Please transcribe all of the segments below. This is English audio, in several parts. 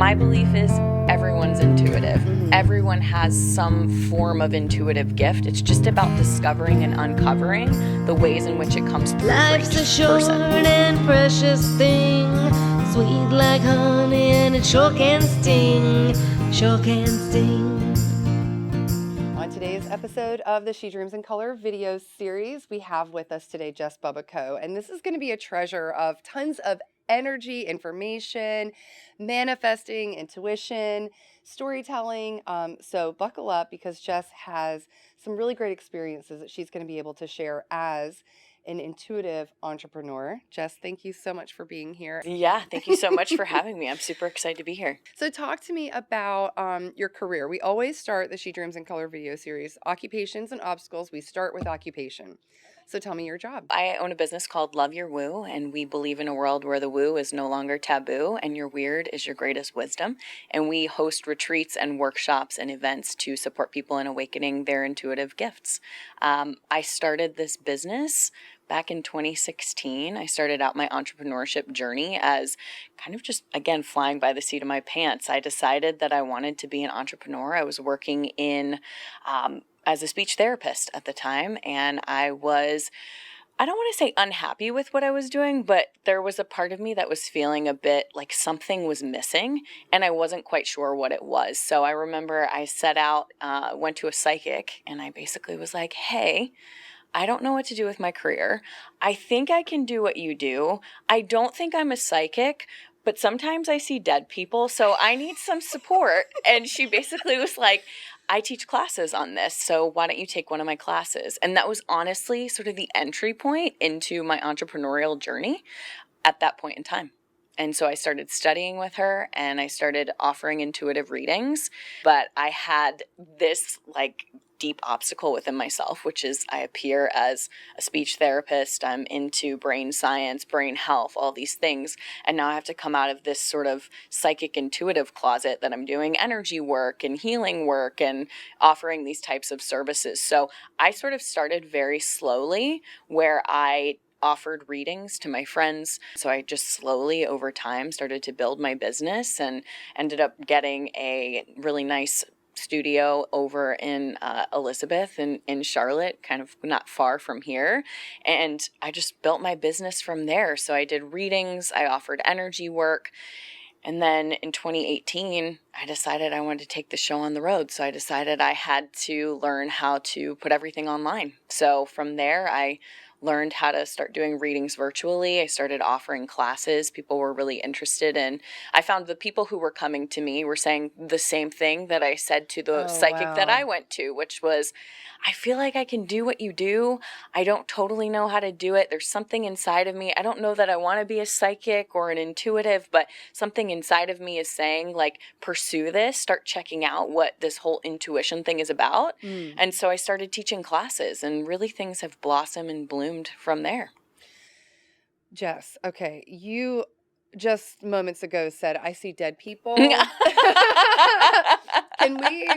My belief is everyone's intuitive. Everyone has some form of intuitive gift. It's just about discovering and uncovering the ways in which it comes through Life's for a each short person. and precious thing, sweet like honey, and it sure can sting, sure can sting. On today's episode of the She Dreams in Color video series, we have with us today Jess Bubbico, and this is going to be a treasure of tons of energy, information, manifesting, intuition, storytelling. So buckle up because Jess has some really great experiences that she's going to be able to share as an intuitive entrepreneur. Jess, thank you so much for being here. Yeah, thank you so much for having me. I'm super excited to be here. So talk to me about your career. We always start the She Dreams in Color video series, occupations and obstacles. We start with occupation. So tell me your job. I own a business called Love Your Woo, and we believe in a world where the woo is no longer taboo and your weird is your greatest wisdom. And we host retreats and workshops and events to support people in awakening their intuitive gifts. I started this business back in 2016. I started out my entrepreneurship journey as kind of just, again, flying by the seat of my pants. I decided that I wanted to be an entrepreneur. I was working in as a speech therapist at the time, and I don't want to say unhappy with what I was doing, but there was a part of me that was feeling a bit like something was missing, and I wasn't quite sure what it was. So I remember I set out, went to a psychic, and I basically was like, hey, I don't know what to do with my career. I think I can do what you do. I don't think I'm a psychic, but sometimes I see dead people, so I need some support. And she basically was like, I teach classes on this, so why don't you take one of my classes? And that was honestly sort of the entry point into my entrepreneurial journey at that point in time. And so I started studying with her and I started offering intuitive readings, but I had this deep obstacle within myself, which is I appear as a speech therapist. I'm into brain science, brain health, all these things. And now I have to come out of this sort of psychic intuitive closet that I'm doing energy work and healing work and offering these types of services. So I sort of started very slowly where I offered readings to my friends. So I just slowly over time started to build my business and ended up getting a really nice studio over in Elizabeth in Charlotte, kind of not far from here. And I just built my business from there. So I did readings, I offered energy work. And then in 2018, I decided I wanted to take the show on the road. So I decided I had to learn how to put everything online. So from there, I learned how to start doing readings virtually. I started offering classes. People were really interested in. I found the people who were coming to me were saying the same thing that I said to the psychic that I went to, which was, I feel like I can do what you do. I don't totally know how to do it. There's something inside of me. I don't know that I want to be a psychic or an intuitive, but something inside of me is saying, pursue this, start checking out what this whole intuition thing is about. And so I started teaching classes, and really things have blossomed and bloomed from there. Jess, okay, you just moments ago said, I see dead people. Can we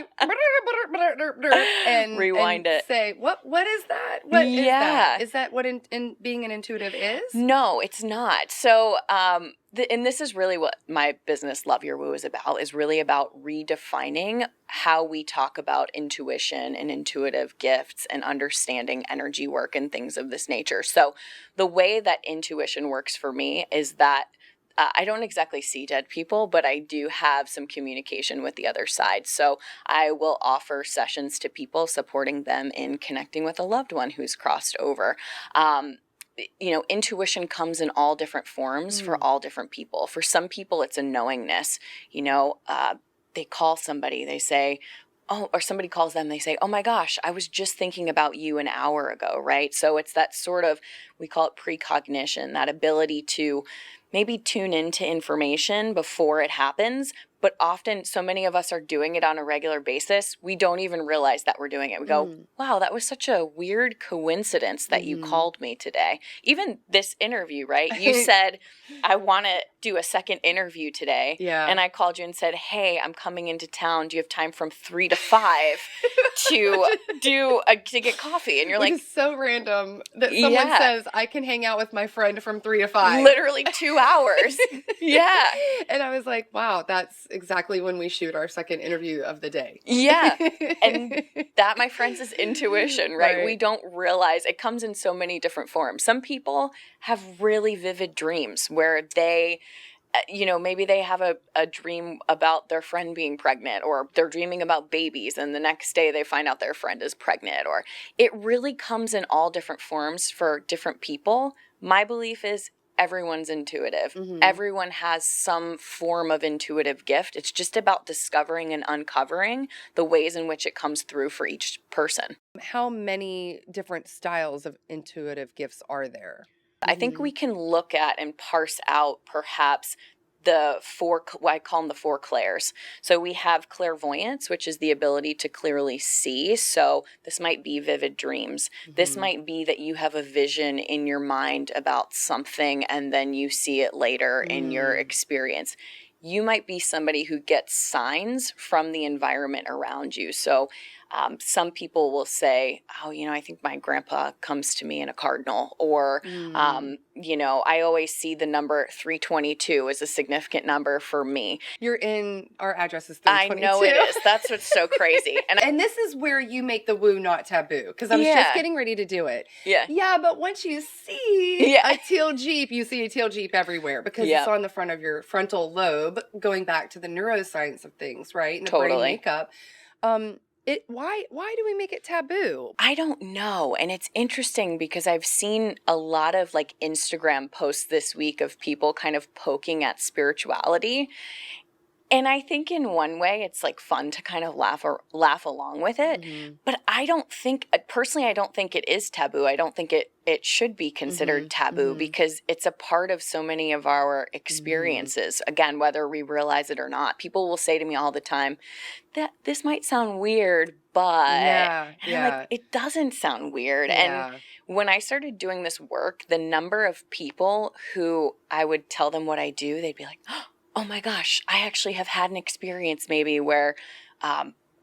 rewind it? Say, what is that? What is that? Is that what in being an intuitive is? No, it's not. So, and this is really what my business Love Your Woo is really about redefining how we talk about intuition and intuitive gifts and understanding energy work and things of this nature. So the way that intuition works for me is that I don't exactly see dead people, but I do have some communication with the other side. So I will offer sessions to people, supporting them in connecting with a loved one who's crossed over. Intuition comes in all different forms for all different people. For some people, it's a knowingness. They call somebody, they say, or somebody calls them, they say, oh my gosh, I was just thinking about you an hour ago, right? So it's that sort of, we call it precognition, that ability to maybe tune into information before it happens. But often, so many of us are doing it on a regular basis, we don't even realize that we're doing it. We go, wow, that was such a weird coincidence that you called me today. Even this interview, right? You said, I want to do a second interview today. Yeah. And I called you and said, hey, I'm coming into town. Do you have time from 3 to 5 to get coffee? And you're Which like, is so random that someone says, I can hang out with my friend from 3 to 5. Literally 2 hours. Yeah. And I was like, wow, that's exactly when we shoot our second interview of the day. Yeah. And that, my friends, is intuition, right? We don't realize it comes in so many different forms. Some people have really vivid dreams where they, maybe they have a dream about their friend being pregnant, or they're dreaming about babies, and the next day they find out their friend is pregnant, or it really comes in all different forms for different people. My belief is everyone's intuitive. Mm-hmm. Everyone has some form of intuitive gift. It's just about discovering and uncovering the ways in which it comes through for each person. How many different styles of intuitive gifts are there? I think we can look at and parse out perhaps the four, what I call them the four Clairs. So we have clairvoyance, which is the ability to clearly see. So this might be vivid dreams. This might be that you have a vision in your mind about something and then you see it later in your experience. You might be somebody who gets signs from the environment around you. So some people will say, oh, I think my grandpa comes to me in a cardinal, or, I always see the number 322 is a significant number for me. You're in, our address is 322. I know it is. That's what's so crazy. And this is where you make the woo not taboo, because I was just getting ready to do it. Yeah. Yeah, but once you see a teal Jeep, you see a teal Jeep everywhere, because it's on the front of your frontal lobe, going back to the neuroscience of things, right? And the brain makeup. Why do we make it taboo? I don't know. And it's interesting because I've seen a lot of like Instagram posts this week of people kind of poking at spirituality. And I think in one way it's like fun to kind of laugh along with it. But I don't think it is taboo. I don't think it should be considered taboo because it's a part of so many of our experiences. Again, whether we realize it or not. People will say to me all the time that this might sound weird, but I'm like, it doesn't sound weird. And when I started doing this work, the number of people who I would tell them what I do, they'd be like, oh my gosh, I actually have had an experience maybe where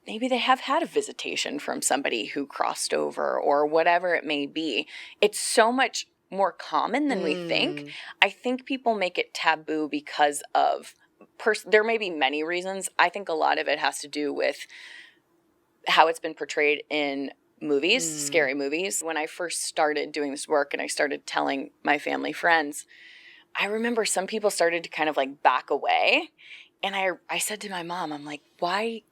maybe they have had a visitation from somebody who crossed over or whatever it may be. It's so much more common than we think. I think people make it taboo because of, there may be many reasons. I think a lot of it has to do with how it's been portrayed in movies, scary movies. When I first started doing this work and I started telling my family friends, I remember some people started to kind of like back away. And I said to my mom, I'm like, why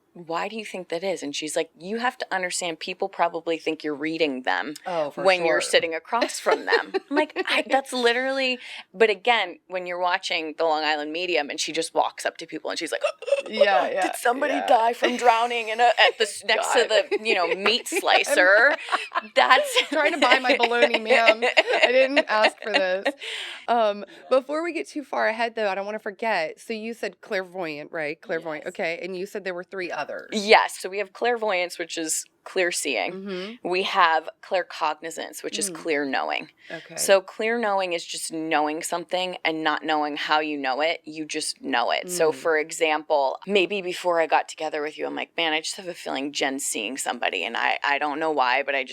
do you think that is? And she's like, you have to understand, people probably think you're reading them when you're sitting across from them. I'm like, that's literally, but again, when you're watching the Long Island Medium and she just walks up to people and she's like, did somebody die from drowning next to the, meat slicer? That's trying to buy my bologna, ma'am. I didn't ask for this. Before we get too far ahead though, I don't want to forget. So you said clairvoyant, right? Clairvoyant. Yes. Okay. And you said there were 3 others. Yes. So we have clairvoyance, which is clear seeing. We have claircognizance, which is clear knowing. Okay. So clear knowing is just knowing something and not knowing how you know it. You just know it. So for example, maybe before I got together with you, I'm like, man, I just have a feeling Jen's seeing somebody, and I don't know why, but I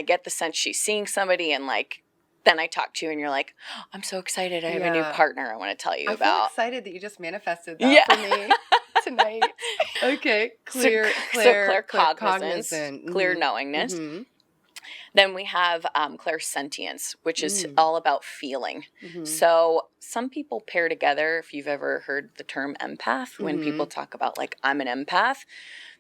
get the sense she's seeing somebody, and like, then I talk to you and you're like, oh, I'm so excited. I have a new partner I want to tell you about. I'm excited that you just manifested that for me tonight. Okay. Claircognizance, clear knowingness. Then we have Clairsentience, which is all about feeling. So some people pair together, if you've ever heard the term empath, when people talk about like, I'm an empath.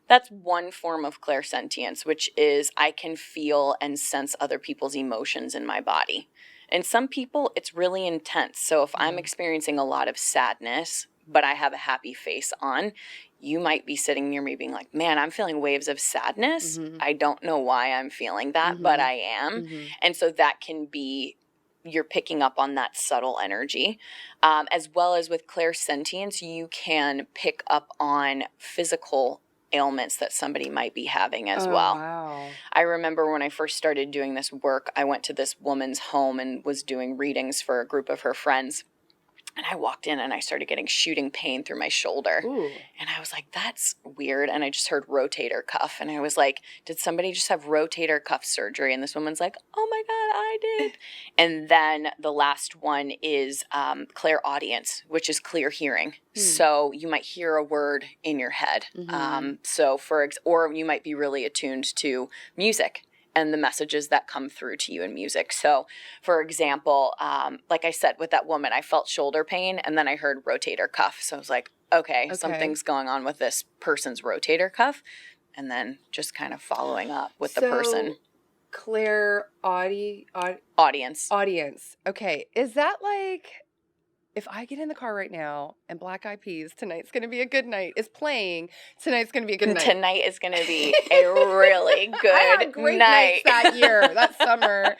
That's one form of clairsentience, which is I can feel and sense other people's emotions in my body. And some people, it's really intense. So if I'm experiencing a lot of sadness, but I have a happy face on, you might be sitting near me being like, man, I'm feeling waves of sadness. I don't know why I'm feeling that, but I am. And so that can be, you're picking up on that subtle energy. As well as with clairsentience, you can pick up on physical ailments that somebody might be having as well. Wow. I remember when I first started doing this work, I went to this woman's home and was doing readings for a group of her friends. And I walked in and I started getting shooting pain through my shoulder. Ooh. And I was like, that's weird. And I just heard rotator cuff. And I was like, did somebody just have rotator cuff surgery? And this woman's like, oh my God, I did. And then the last one is Clairaudience, which is clear hearing. So you might hear a word in your head. Or you might be really attuned to music and the messages that come through to you in music. So, for example, like I said, with that woman, I felt shoulder pain, and then I heard rotator cuff. So I was like, okay, something's going on with this person's rotator cuff. And then just kind of following up with the person. Audience. Okay. Is that like, if I get in the car right now and Black Eyed Peas, Tonight's Gonna Be a Good Night, is playing, tonight's going to be a good night. Tonight is going to be a really good I had great night. nights that year, that summer.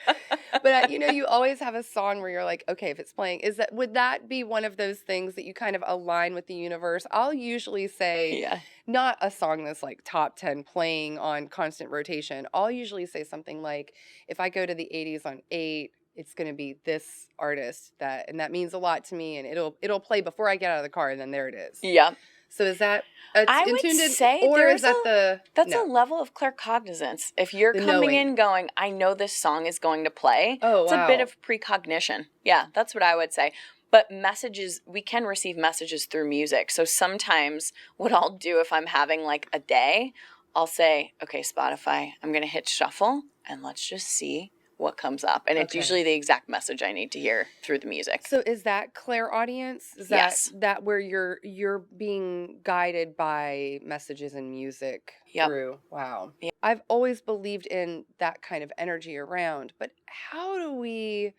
But you always have a song where you're like, okay, if it's playing, would that be one of those things that you kind of align with the universe? I'll usually say, not a song that's like top 10 playing on constant rotation. I'll usually say something like, if I go to the 80s on 8, it's going to be this artist and that means a lot to me, and it'll play before I get out of the car, and then there it is. Yep. So is that I would say or is that that's a level of Claircognizance. If you're coming in going, I know this song is going to play, it's a bit of precognition. Yeah, that's what I would say. But messages, we can receive messages through music. So sometimes what I'll do if I'm having like a day, I'll say, okay, Spotify, I'm going to hit shuffle and let's just see what comes up. And it's usually the exact message I need to hear through the music. So is that Clairaudience? Is that where you're being guided by messages and music through? Wow. Yep. I've always believed in that kind of energy around, but how do we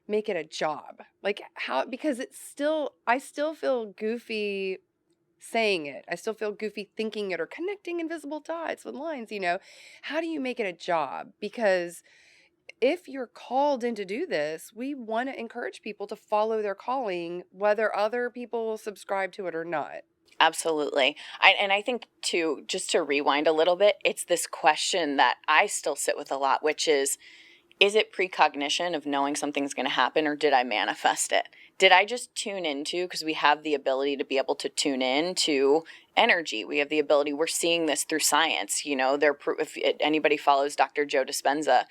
make it a job? Like because I still feel goofy saying it. I still feel goofy thinking it or connecting invisible dots with lines, How do you make it a job? Because if you're called in to do this, we want to encourage people to follow their calling, whether other people subscribe to it or not. Absolutely. And I think, too, just to rewind a little bit, it's this question that I still sit with a lot, which is it precognition of knowing something's going to happen, or did I manifest it? Did I just tune into, because we have the ability to be able to tune in to energy. We have the ability, we're seeing this through science. If anybody follows Dr. Joe Dispenza,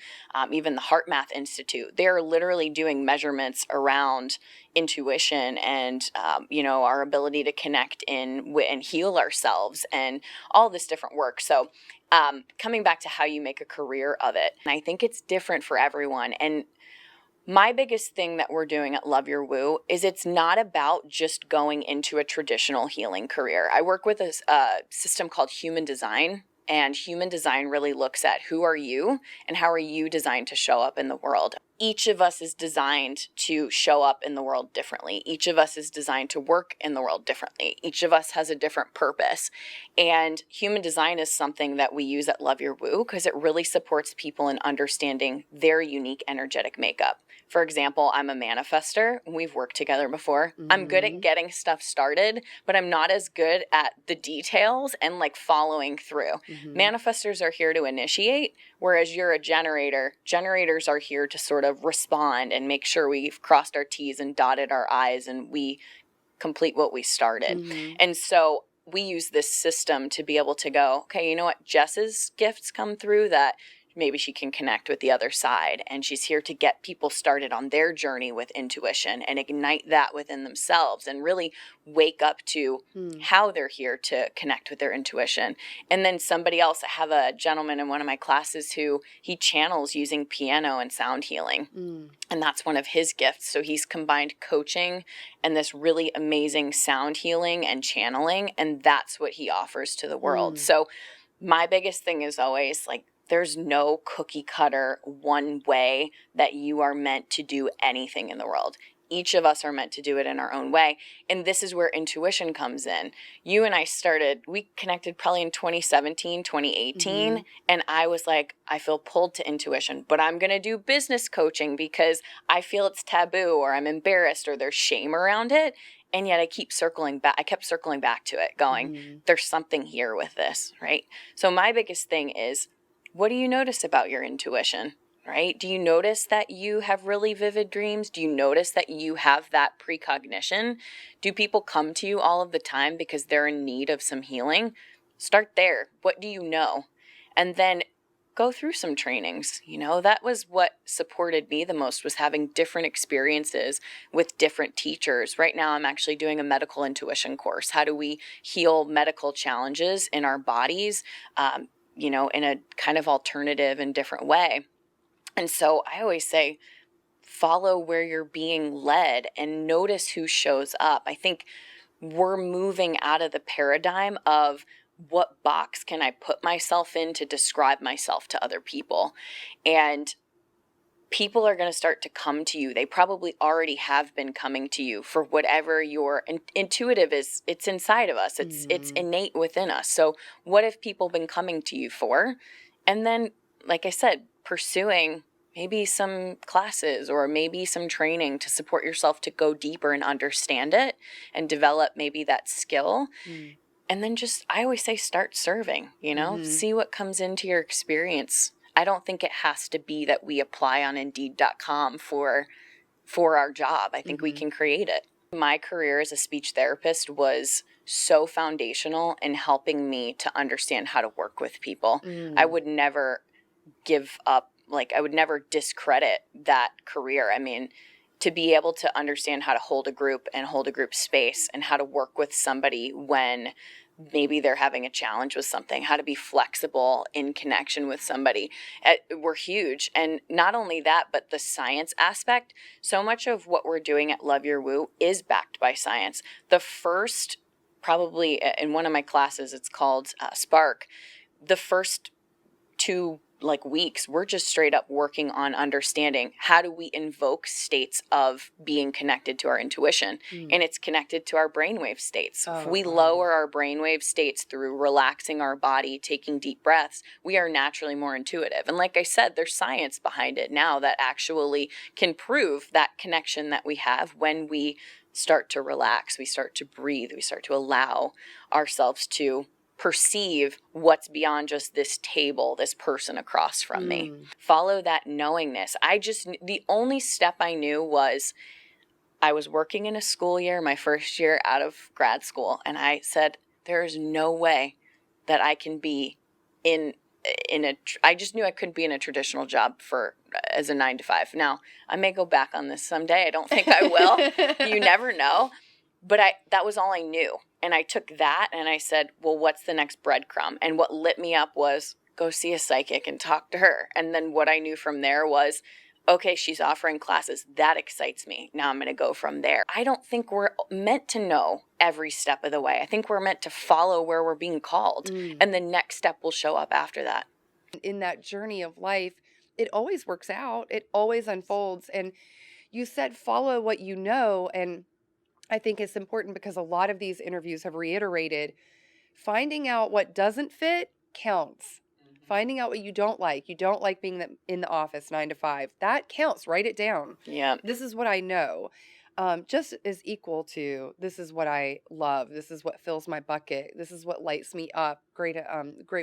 even the HeartMath Institute, they're literally doing measurements around intuition and, our ability to connect in and heal ourselves and all this different work. So coming back to how you make a career of it, and I think it's different for everyone. And my biggest thing that we're doing at Love Your Woo is it's not about just going into a traditional healing career. I work with a system called human design, and human design really looks at who are you and how are you designed to show up in the world. Each of us is designed to show up in the world differently. Each of us is designed to work in the world differently. Each of us has a different purpose. And human design is something that we use at Love Your Woo because it really supports people in understanding their unique energetic makeup. For example, I'm a manifester. We've worked together before. Mm-hmm. I'm good at getting stuff started, but I'm not as good at the details and like following through. Mm-hmm. Manifestors are here to initiate, whereas you're a generator. Generators are here to sort of respond and make sure we've crossed our T's and dotted our I's and we complete what we started. Mm-hmm. And so we use this system to be able to go, okay, you know what? Jess's gifts come through that maybe she can connect with the other side. And she's here to get people started on their journey with intuition and ignite that within themselves and really wake up to how they're here to connect with their intuition. And then somebody else, I have a gentleman in one of my classes who he channels using piano and sound healing. And that's one of his gifts. So he's combined coaching and this really amazing sound healing and channeling. And that's what he offers to the world. So my biggest thing is always like, there's no cookie cutter one way that you are meant to do anything in the world. Each of us are meant to do it in our own way. And this is where intuition comes in. You and I we connected probably in 2017, 2018. Mm-hmm. And I was like, I feel pulled to intuition, but I'm going to do business coaching because I feel it's taboo or I'm embarrassed or there's shame around it. And yet I kept circling back to it going, there's something here with this, right? So my biggest thing is, what do you notice about your intuition, right? Do you notice that you have really vivid dreams? Do you notice that you have that precognition? Do people come to you all of the time because they're in need of some healing? Start there. What do you know? And then go through some trainings. That was what supported me the most, was having different experiences with different teachers. Right now, I'm actually doing a medical intuition course. How do we heal medical challenges in our bodies, in a kind of alternative and different way? And so I always say, follow where you're being led and notice who shows up. I think we're moving out of the paradigm of what box can I put myself in to describe myself to other people. And people are going to start to come to you. They probably already have been coming to you for whatever your intuitive is. It's inside of us. It's innate within us. So what have people been coming to you for? And then, like I said, pursuing maybe some classes or maybe some training to support yourself to go deeper and understand it and develop maybe that skill. And then I always say, start serving, see what comes into your experience. I don't think it has to be that we apply on Indeed.com for our job. I think we can create it. My career as a speech therapist was so foundational in helping me to understand how to work with people. I would never give up. I would never discredit that career. I mean, to be able to understand how to hold a group and hold a group space and how to work with somebody when maybe they're having a challenge with something, how to be flexible in connection with somebody, were huge. And not only that, but the science aspect. So much of what we're doing at Love Your Woo is backed by science. The first, probably in one of my classes, it's called Spark. The first 2 weeks, we're just straight up working on understanding how do we invoke states of being connected to our intuition. And it's connected to our brainwave states. If we lower our brainwave states through relaxing our body, taking deep breaths, we are naturally more intuitive. And like I said, there's science behind it now that actually can prove that connection that we have when we start to relax, we start to breathe, we start to allow ourselves to perceive what's beyond just this table, this person across from me. Follow that knowingness. The only step I knew was I was working in a school year, my first year out of grad school, and I said, there is no way that I can be I just knew I couldn't be in a traditional job as a 9-to-5. Now, I may go back on this someday. I don't think I will. You never know. But that was all I knew. And I took that and I said, well, what's the next breadcrumb? And what lit me up was go see a psychic and talk to her. And then what I knew from there was, okay, she's offering classes. That excites me. Now I'm going to go from there. I don't think we're meant to know every step of the way. I think we're meant to follow where we're being called. And the next step will show up after that. In that journey of life, it always works out. It always unfolds. And you said follow what you know. And I think it's important because a lot of these interviews have reiterated finding out what doesn't fit counts. Finding out what you don't like. You don't like being in the office 9 to 5. That counts. Write it down. Yeah. This is what I know. Just is equal to this is what I love. This is what fills my bucket. This is what lights me up. Great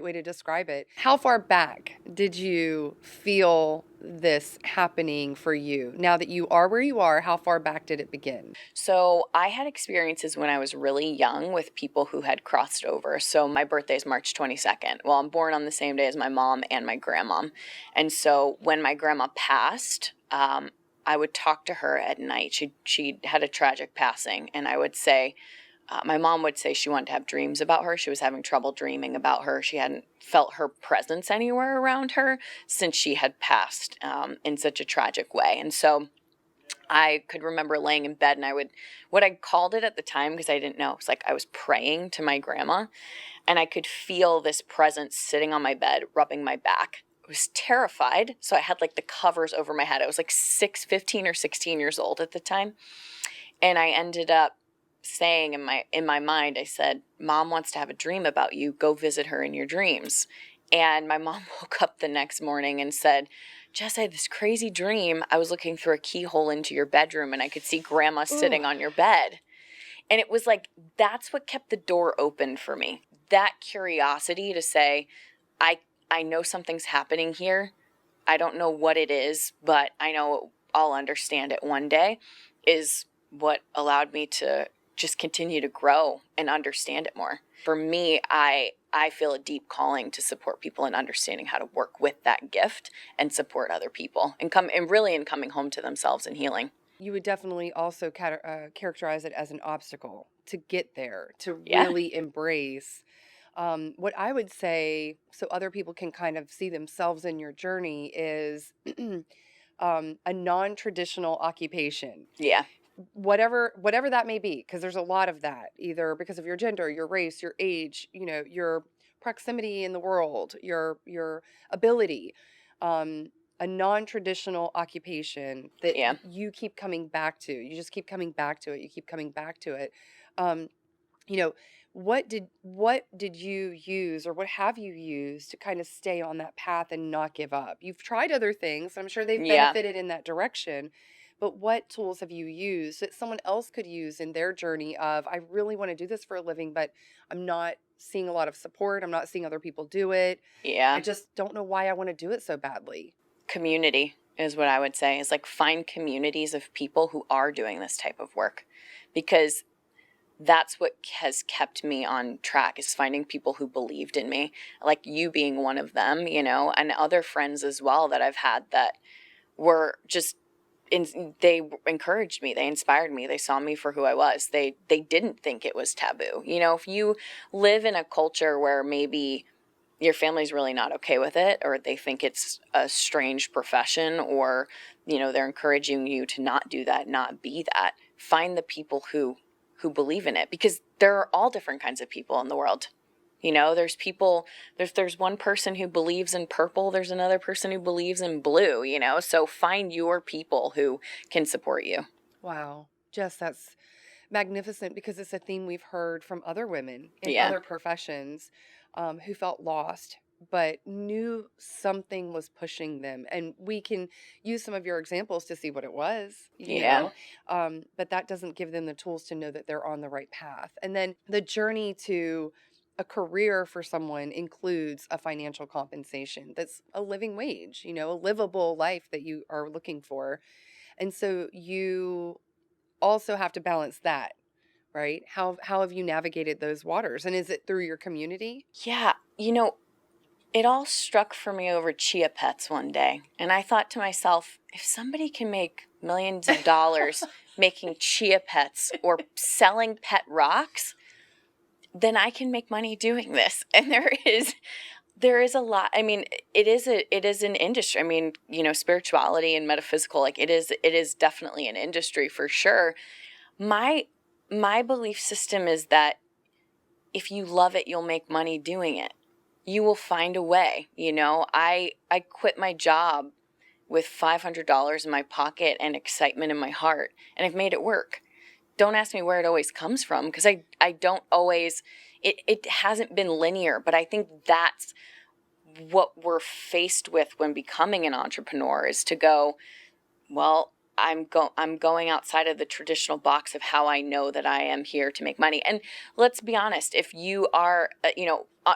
way to describe it. How far back did you feel this happening for you? Now that you are where you are, how far back did it begin? So I had experiences when I was really young with people who had crossed over. So my birthday is March 22nd. Well, I'm born on the same day as my mom and my grandma. And so when my grandma passed, I would talk to her at night. She had a tragic passing, and I would say, my mom would say she wanted to have dreams about her. She was having trouble dreaming about her. She hadn't felt her presence anywhere around her since she had passed in such a tragic way. And so I could remember laying in bed, and what I called it at the time, because I didn't know, it was like I was praying to my grandma, and I could feel this presence sitting on my bed, rubbing my back. I was terrified, so I had the covers over my head. I was 15 or 16 years old at the time, and I ended up saying in my mind, I said, Mom wants to have a dream about you. Go visit her in your dreams. And my mom woke up the next morning and said, Jess, I had this crazy dream. I was looking through a keyhole into your bedroom, and I could see Grandma sitting on your bed. And it was that's what kept the door open for me. That curiosity to say, I know something's happening here. I don't know what it is, but I know I'll understand it one day, is what allowed me to just continue to grow and understand it more. For me, I feel a deep calling to support people in understanding how to work with that gift and support other people and coming home to themselves and healing. You would definitely also characterize it as an obstacle to get there, to Yeah. really embrace. What I would say, so other people can kind of see themselves in your journey, is a non-traditional occupation. Yeah. Whatever that may be, because there's a lot of that, either because of your gender, your race, your age, your proximity in the world, your ability. A non-traditional occupation that Yeah. you keep coming back to. You just keep coming back to it. You keep coming back to it. Um, you know, what did you use, or what have you used to kind of stay on that path and not give up? You've tried other things. I'm sure they've Yeah. benefited in that direction. But what tools have you used that someone else could use in their journey of, I really want to do this for a living, but I'm not seeing a lot of support. I'm not seeing other people do it. Yeah. I just don't know why I want to do it so badly. Community is what I would say, is like find communities of people who are doing this type of work, because that's what has kept me on track, is finding people who believed in me, like you being one of them, and other friends as well that I've had that were just they encouraged me, they inspired me, they saw me for who I was. They didn't think it was taboo. If you live in a culture where maybe your family's really not okay with it, or they think it's a strange profession, or they're encouraging you to not do that, not be that, find the people who believe in it, because there are all different kinds of people in the world. There's people, there's one person who believes in purple, there's another person who believes in blue, so find your people who can support you. Wow. Jess, that's magnificent, because it's a theme we've heard from other women in Yeah. other professions, who felt lost but knew something was pushing them. And we can use some of your examples to see what it was, Yeah. but that doesn't give them the tools to know that they're on the right path. And then the journey to a career for someone includes a financial compensation that's a living wage, a livable life that you are looking for. And so you also have to balance that, right? How have you navigated those waters? And is it through your community? Yeah. It all struck for me over chia pets one day. And I thought to myself, if somebody can make millions of dollars making chia pets or selling pet rocks, then I can make money doing this. And there is a lot. I mean, it is an industry. I mean, spirituality and metaphysical, like it is definitely an industry for sure. My belief system is that if you love it, you'll make money doing it. You will find a way. I quit my job with $500 in my pocket and excitement in my heart, and I've made it work. Don't ask me where it always comes from, because I don't always, it hasn't been linear, but I think that's what we're faced with when becoming an entrepreneur, is to go, well, I'm going outside of the traditional box of how I know that I am here to make money. And let's be honest, if you are,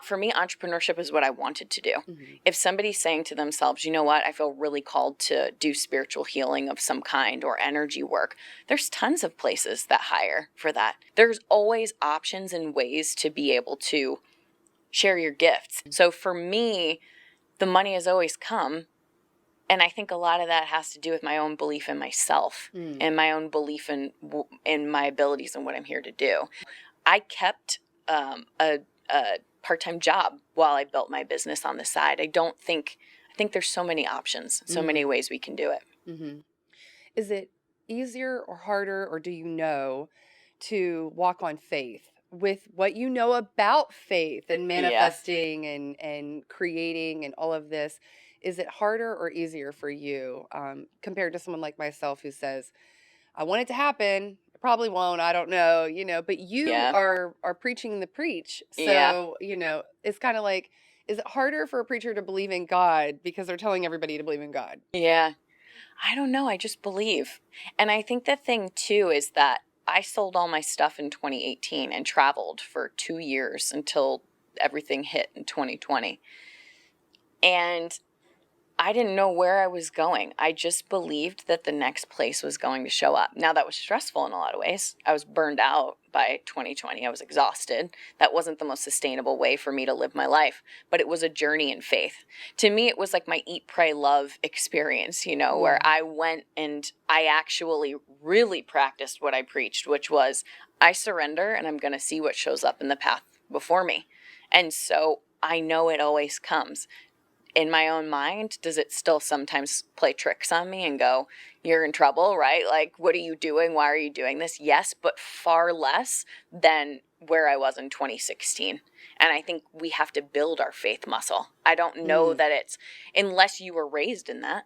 for me, entrepreneurship is what I wanted to do. Mm-hmm. If somebody's saying to themselves, you know what, I feel really called to do spiritual healing of some kind or energy work, there's tons of places that hire for that. There's always options and ways to be able to share your gifts. So for me, the money has always come. And I think a lot of that has to do with my own belief in myself and my own belief in my abilities and what I'm here to do. I kept a part-time job while I built my business on the side. I think there's so many options, so many ways we can do it. Mm-hmm. Is it easier or harder, or do you know, to walk on faith with what you know about faith and manifesting and creating and all of this? Is it harder or easier for you, compared to someone like myself who says, I want it to happen, it probably won't, I don't know, but you are preaching the preach. So, it's kind of like, is it harder for a preacher to believe in God because they're telling everybody to believe in God? Yeah. I don't know. I just believe. And I think the thing too is that I sold all my stuff in 2018 and traveled for 2 years until everything hit in 2020. And I didn't know where I was going. I just believed that the next place was going to show up. Now, that was stressful in a lot of ways. I was burned out by 2020. I was exhausted. That wasn't the most sustainable way for me to live my life, but it was a journey in faith. To me, it was like my eat, pray, love experience, where I went and I actually really practiced what I preached, which was I surrender and I'm going to see what shows up in the path before me. And so I know it always comes. In my own mind, does it still sometimes play tricks on me and go, you're in trouble, right? Like, what are you doing? Why are you doing this? Yes, but far less than where I was in 2016. And I think we have to build our faith muscle. I don't know that it's, unless you were raised in that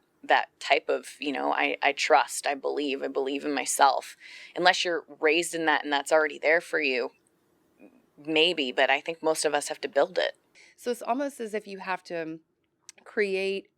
type of, I trust, I believe in myself. Unless you're raised in that and that's already there for you, maybe, but I think most of us have to build it. So it's almost as if you have to create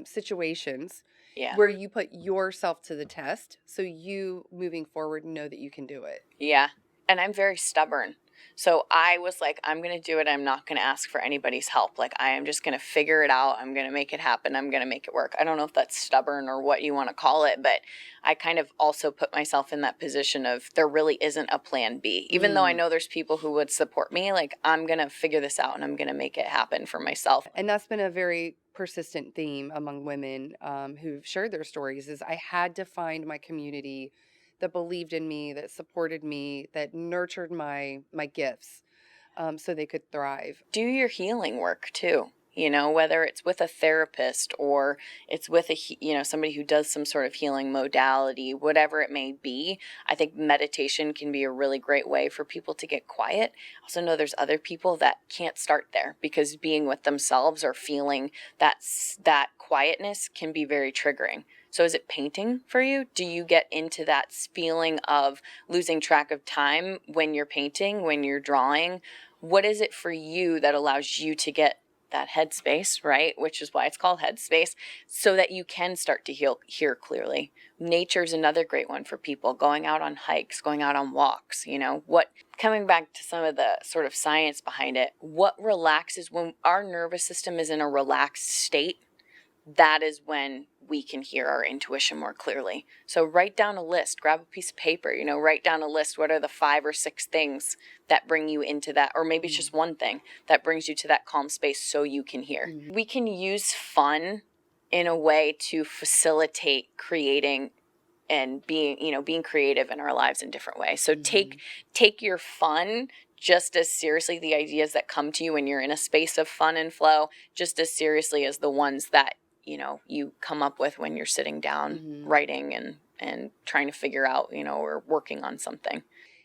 situations Yeah. where you put yourself to the test, so you moving forward know that you can do it. Yeah. And I'm very stubborn. So I was like, I'm going to do it. I'm not going to ask for anybody's help. Like, I am just going to figure it out. I'm going to make it happen. I'm going to make it work. I don't know if that's stubborn or what you want to call it, but I kind of also put myself in that position of there really isn't a plan B. Even though I know there's people who would support me, like, I'm going to figure this out and I'm going to make it happen for myself. And that's been a very persistent theme among women who've shared their stories, is I had to find my community that believed in me, that supported me, that nurtured my gifts, so they could thrive. Do your healing work too. Whether it's with a therapist or it's with somebody who does some sort of healing modality, whatever it may be. I think meditation can be a really great way for people to get quiet. I also know there's other people that can't start there because being with themselves or feeling that quietness can be very triggering. So is it painting for you? Do you get into that feeling of losing track of time when you're painting, when you're drawing? What is it for you that allows you to get that headspace, right? Which is why it's called headspace, so that you can start to hear clearly. Nature's another great one for people, going out on hikes, going out on walks, coming back to some of the sort of science behind it, what relaxes when our nervous system is in a relaxed state, that is when we can hear our intuition more clearly. So write down a list, grab a piece of paper, write down a list. What are the 5 or 6 things that bring you into that? Or maybe it's just one thing that brings you to that calm space so you can hear. We can use fun in a way to facilitate creating and being creative in our lives in different ways. So take your fun just as seriously, the ideas that come to you when you're in a space of fun and flow, just as seriously as the ones that you come up with when you're sitting down writing and trying to figure out, or working on something.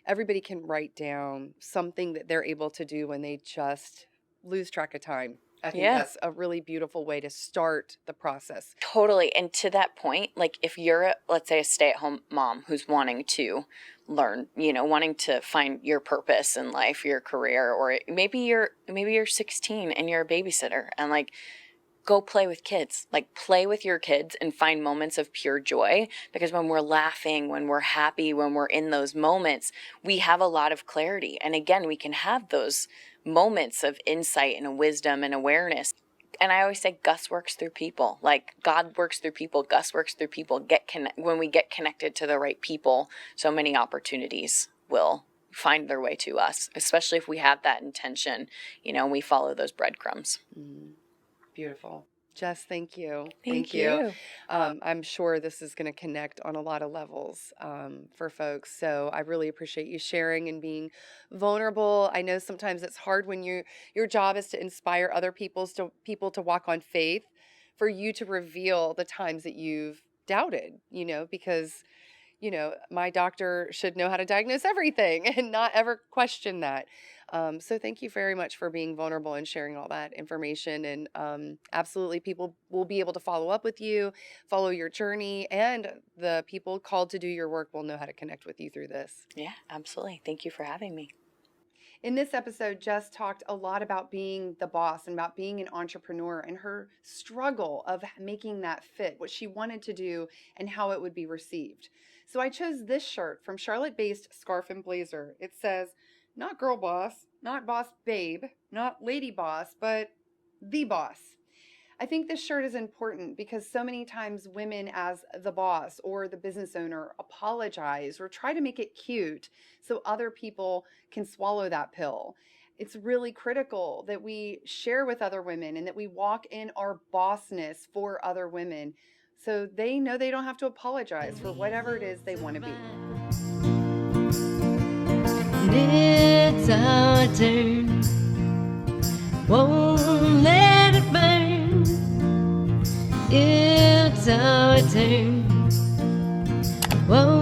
Everybody can write down something that they're able to do when they just lose track of time. I think that's a really beautiful way to start the process. Totally. And to that point, like if you're, let's say, a stay-at-home mom who's wanting to learn, wanting to find your purpose in life, your career, or maybe you're 16 and you're a babysitter and like, go play with kids, like play with your kids and find moments of pure joy. Because when we're laughing, when we're happy, when we're in those moments, we have a lot of clarity. And again, we can have those moments of insight and wisdom and awareness. And I always say Gus works through people. Like God works through people, Gus works through people. When we get connected to the right people, so many opportunities will find their way to us, especially if we have that intention, and we follow those breadcrumbs. Beautiful. Jess, thank you. Thank you. I'm sure this is going to connect on a lot of levels for folks. So I really appreciate you sharing and being vulnerable. I know sometimes it's hard when your job is to inspire other people to walk on faith, for you to reveal the times that you've doubted, because my doctor should know how to diagnose everything and not ever question that. So thank you very much for being vulnerable and sharing all that information. And absolutely, people will be able to follow up with you, follow your journey, and the people called to do your work will know how to connect with you through this. Yeah, absolutely. Thank you for having me. In this episode, Jess talked a lot about being the boss and about being an entrepreneur and her struggle of making that fit, what she wanted to do and how it would be received. So I chose this shirt from Charlotte-based Scarf and Blazer. It says, not girl boss, not boss babe, not lady boss, but the boss. I think this shirt is important because so many times women as the boss or the business owner apologize or try to make it cute so other people can swallow that pill. It's really critical that we share with other women and that we walk in our bossness for other women so they know they don't have to apologize for whatever it is they want to be. It's our turn. Won't let it burn. It's our turn. Won't